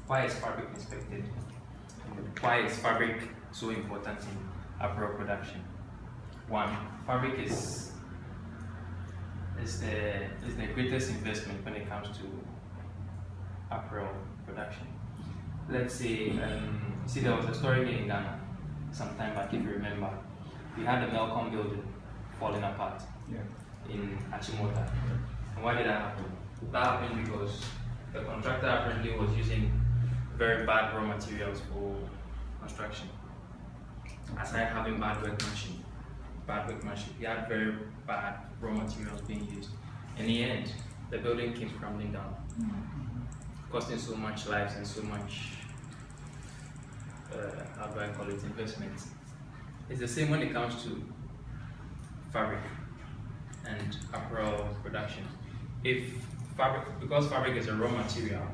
why is fabric inspected? Why is fabric so important in apparel production? One, fabric is the greatest investment when it comes to apparel production. Let's say, see, there was a story here in Ghana some time back, if you remember. We had the Melcom building falling apart in Achimota. And why did that happen? That happened because the contractor apparently was using very bad raw materials for construction. Aside having bad workmanship, he had very bad raw materials being used. In the end, the building keeps crumbling down, costing so much lives and so much, how do I call it, investment. It's the same when it comes to fabric and apparel production. Because fabric is a raw material,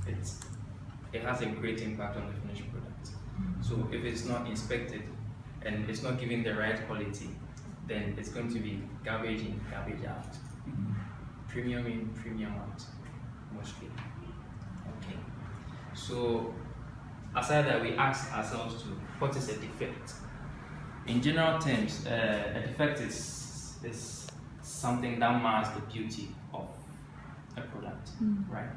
it has a great impact on the finished product. So if it's not inspected and it's not given the right quality, then it's going to be garbage in, garbage out. Premium in, premium out, mostly. Okay. So aside that, we ask ourselves to, what is a defect? In general terms, a defect is something that mars the beauty of a product, right?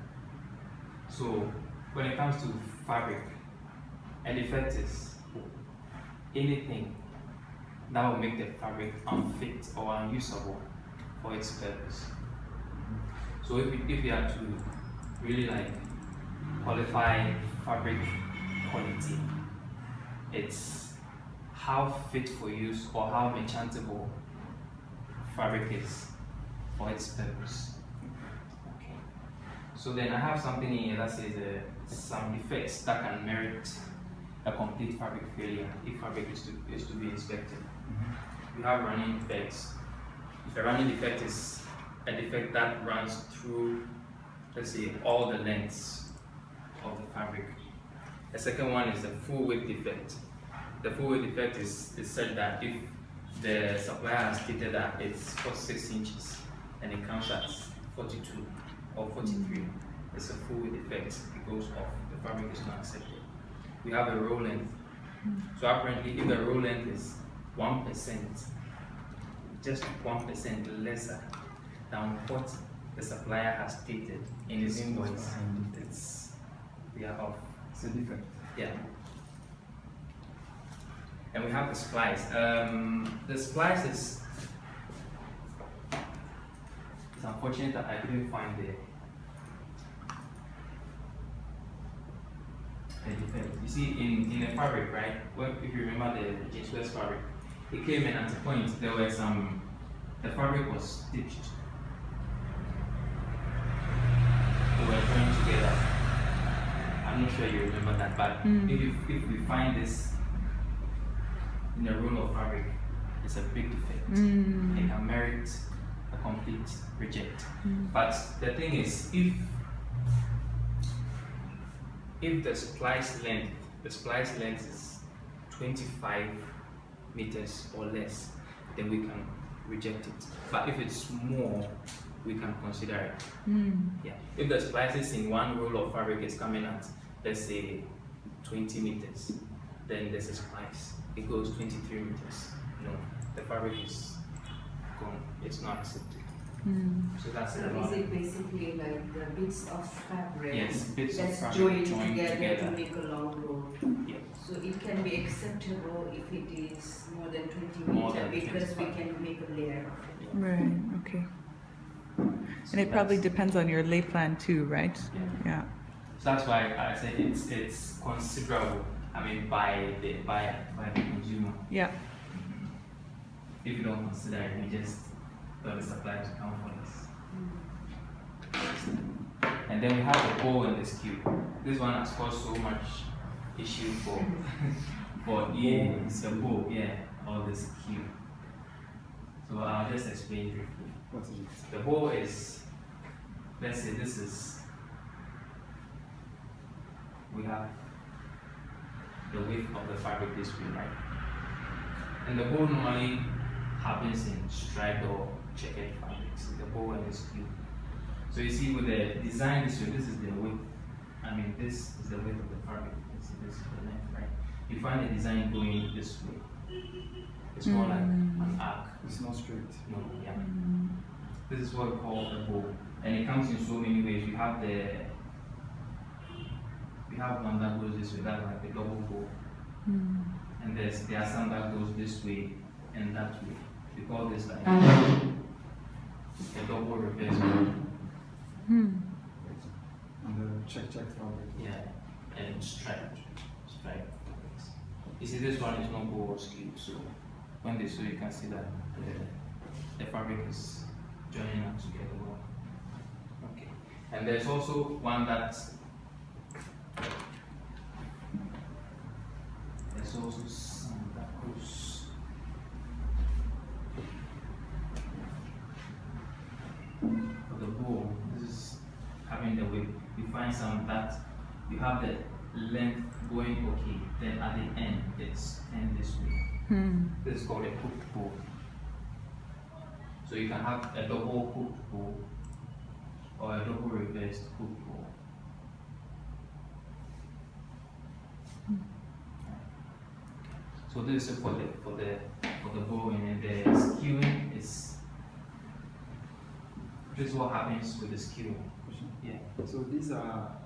So when it comes to fabric, a defect is anything that will make the fabric unfit or unusable for its purpose. So if you have to really qualify fabric quality, it's how fit for use or how enchantable fabric is for its purpose. Okay. So then I have something here that says some defects that can merit a complete fabric failure if fabric is to be inspected. We have running defects. The running defect is a defect that runs through, let's say, all the lengths of the fabric. The second one is the full width defect. The full width defect is such that if the supplier has stated that it's 46 inches and it comes at 42 or 43, it's a full width defect. It goes off. The fabric is not accepted. We have a roll length. So apparently, if the roll length is 1%, just 1% lesser than what the supplier has stated in his invoice, we are off. It's a defect. Yeah. And we have the splice. The splice is, it's unfortunate that I couldn't find the defect. You see, in the fabric, right? Well, if you remember the James West fabric, it came in at a point there were the fabric was stitched. They were joined together. I'm not sure you remember that, but if we find this in a roll of fabric, it's a big defect. It can merit a complete reject. But the thing is, if the splice length is 25 meters or less, then we can reject it. But if it's more, we can consider it. Yeah. If the splices in one roll of fabric is coming at, let's say, 20 meters, then there's a splice. It goes 23 meters. No, the fabric is gone. It's not accepted. So that's it. So is it basically like the bits of fabric? Yes, bits of that's fabric joined together to make a long roll? Yeah. So it can be acceptable if it is more than 20 More meters than because 25. we can make a layer of it. Right, okay. So And it probably that's- depends on your lay plan too, right? Yeah. So that's why I said it's considerable. I mean, by the consumer. Yeah. If you don't consider it, you just tell the supplier to count for this. And then we have the bow and the skew. This one has caused so much issue for it's the bow, or the skew. So I'll just explain briefly. What is it? The bow is, let's say this is, we have the width of the fabric this way, right? And the bow normally happens in striped or checkered fabrics, the bow and the skew. So you see with the design this way, this is the width I mean, this is the width of the fabric. This is the length, right? You find a design going this way. It's more like an arc. It's not straight. No, yeah. This is what we call a bow, and it comes in so many ways. You have one that goes this way, that's like a double bow, and there are some that goes this way and that way. We call this like a double reverse bow. And the check fabric. Yeah, and stripe. You see, this one is not bow or skew, so when they sew, you can see that the fabric is joining up together well. Okay, and there's also one that there's also some that goes for the bow. This is having the width. You find some that you have the length going okay, then at the end it's end this way. This is called a hooked bow. So you can have a double hooked bow or a double reversed hooked bow. So this is for the bowing, and the skewing is this is what happens with the skewing. Yeah. So these are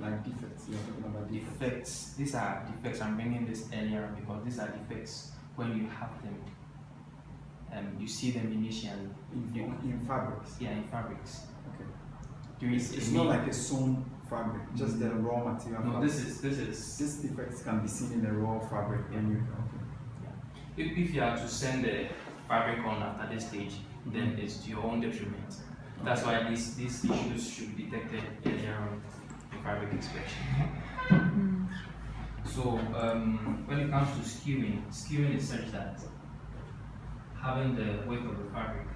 like defects. You're talking about Defects. These are defects. I'm bringing this earlier because these are defects when you have them. You see them initially. In fabrics. Yeah, in fabrics. Okay. It's not like a sewn fabric, just the raw material. No, fabric. These defects can be seen in the raw fabric. If you are to send the fabric on at this stage, then it's to your own detriment. That's why these issues should be detected earlier on in fabric inspection. So when it comes to skewing is such that having the width of the fabric,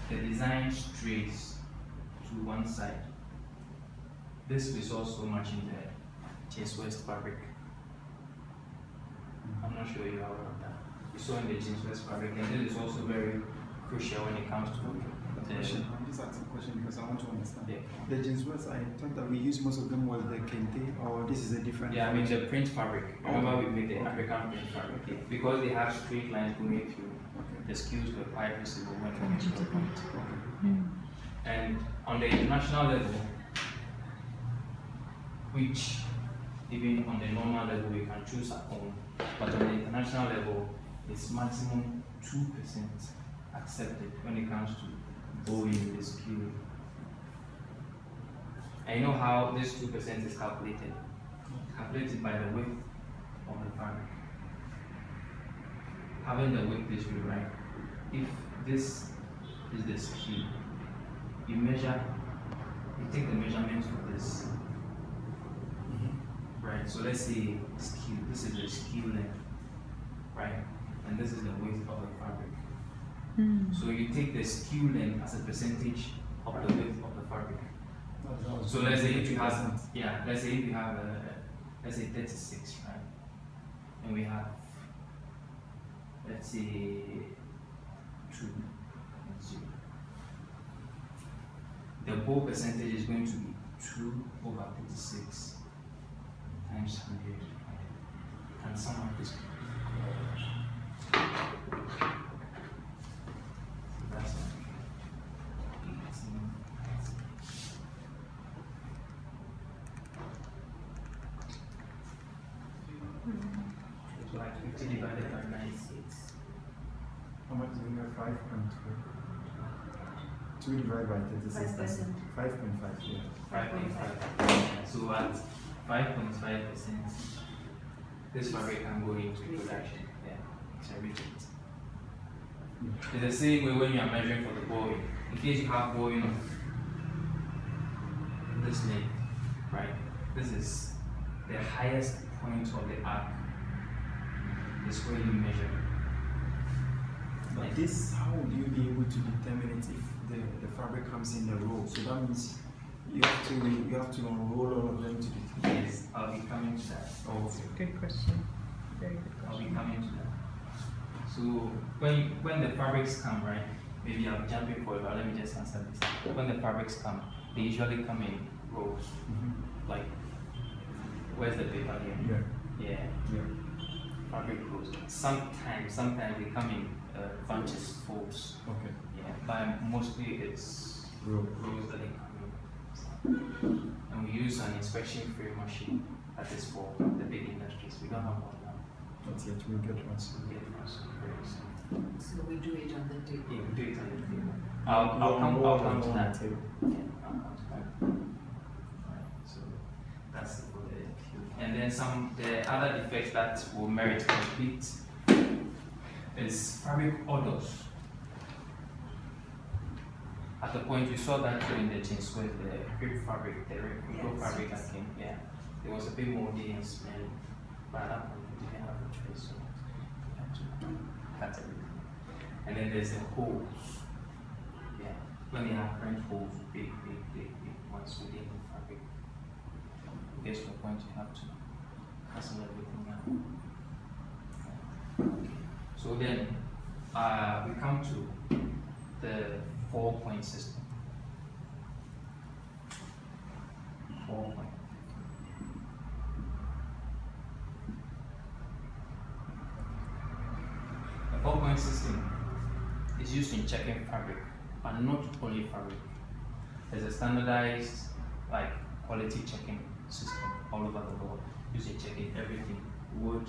the design strays to one side. This is also matching the James West fabric. I'm not sure you are aware of that. You saw in the James West fabric, and this is also very crucial when it comes to I'm just asking a question because I want to understand. Yeah. The James West, I thought that we use most of them was the kente, or this is a different. Yeah, I mean the print fabric. Remember we made the African print fabric. Yeah. Because they have straight lines going through, the skews were quite visible when we made the print. And on the international level, which even on the normal level we can choose at home, but on the international level, it's maximum 2% accepted when it comes to bowing the skew. And you know how this 2% is calculated? Calculated by the width of the fabric. Having the width this way, right? If this is the skew, you take the measurements for this. Right, so let's say skew, this is the skew length, right? And this is the width of the fabric. So you take the skew length as a percentage of the width of the fabric. So let's say if you have, let's say 36, right? And we have, let's say 2 and 0. The bow percentage is going to be 2 over 36 times 100. And sum up this. That's 18. So like 50 divided by 96. How much do we have? 5.2. 2 divided by 36. 5.5. Yeah. 5.5. So at 5.5%, this fabric can go into production. Yeah, it's everything. It's the same way when you are measuring for the bowing. In case you have bowing of this length, right? This is the highest point of the arc. This where you measure. But this, how would you be able to determine it if the fabric comes in a roll? So that means you have to unroll all of them to determine. Yes, I'll be coming to that. Good question. Very good I'll be question. coming to that. So when the fabrics come, right? Maybe I'm jumping forward, but let me just answer this. When the fabrics come, They usually come in rolls. Like, where's the paper here? Yeah. Yeah. Fabric rolls. Sometimes they come in bunches, folds. Okay. Yeah, but mostly it's Roll. rolls that they come in. And we use an inspection frame machine that is for the big industries. We don't have one now. Not yet. We'll get one soon. We get one soon, very soon. So we do it on the table. Yeah, we do it on the table. I'll come to that. table. Yeah, I'll come to that. Alright, so that's for the and then the other defects that will merit complete is fabric odors. At the point we saw that during the jeans with the crepe fabric, the rectangle Yes, fabric yes. that came, yeah, there was a bit moldy and smelly. But at that point we didn't have a choice, so we had to cut everything. And then there's the holes. Yeah, when they have current holes, big ones within the fabric. It gets to a point you have to cancel everything out. Okay. So then we come to the 4-point system. 4-point. The 4-point system is used in checking fabric, but not only fabric. There's a standardized quality checking system all over the world, used in checking everything, wood,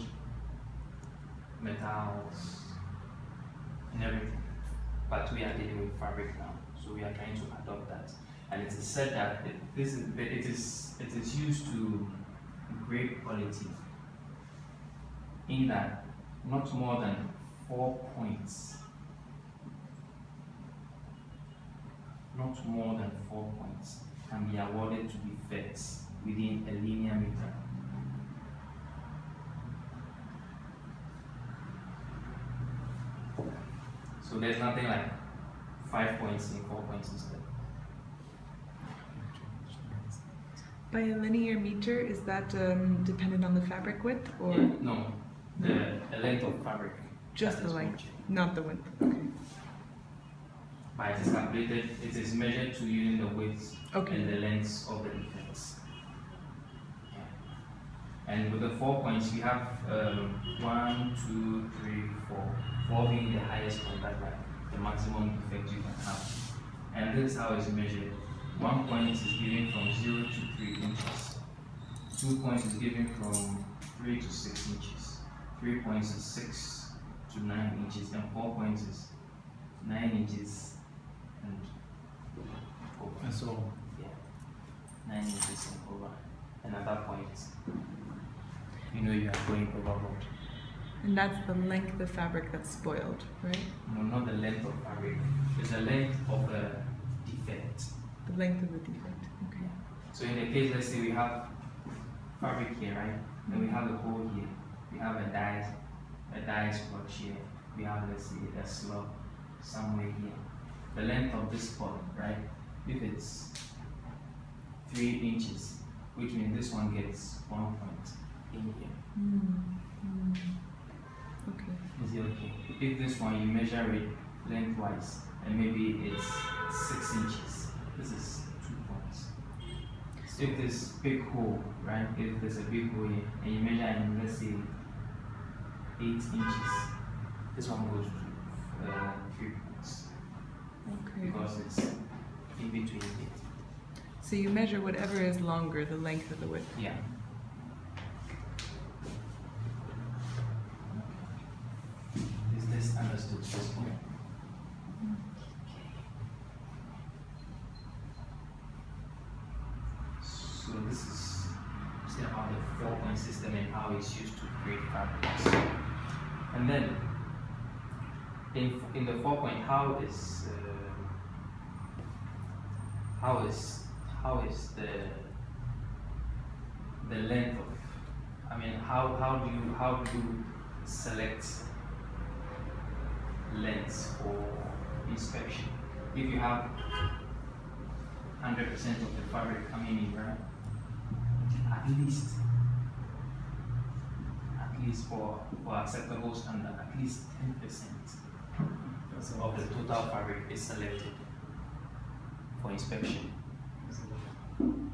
metals, and everything. But we are dealing with fabric now, so we are trying to adopt that. And it is said that it is used to great quality, in that not more than 4 points, not more than 4 points can be awarded to defects within a linear meter. So there's nothing like 5 points in 4 points instead. By a linear meter, is that dependent on the fabric width or Yeah, no, the length of fabric. just that the is length, measured. not the width? Okay. But it is calculated, it is measured to using the width Okay. and the lengths of the defects. Yeah. And with the 4 points, we have 1, 2, 3, 4. 4 being the highest point, that like the maximum defect you can have. And this is how it's measured. 1 point is given from 0 to 3 inches. 2 points is given from 3 to 6 inches. 3 points is 6 to 9 inches. And 4 points is 9 inches and 4 And points. so on. Yeah, 9 inches and over. And at that point, you know you are going overboard. And that's the length of fabric that's spoiled, right? No, not the length of fabric. It's the length of the defect. The length of the defect. Okay. So in the case, let's say we have fabric here, right? Then we have a hole here. We have a dye spot here. We have, let's say, a slot somewhere here. The length of this spot, right? If it's 3 inches, which means this one gets 1 point in here. Okay. Is it okay? If this one you measure it lengthwise and maybe it's 6 inches, this is 2 points. So if this big hole, right? If there's a big hole here and you measure in, let's say, 8 inches, this one goes to 3 points Okay. because it's in between it. So you measure whatever is longer, the length of the width. Yeah. Is this understood to this point? So this is still about the 4-point system and how it's used to create fabrics. And then in the 4-point, how is the length of, I mean, how do you select lengths for inspection? If you have 100% of the fabric coming in, right? At least for acceptable standard, at least 10% of the total fabric is selected for inspection.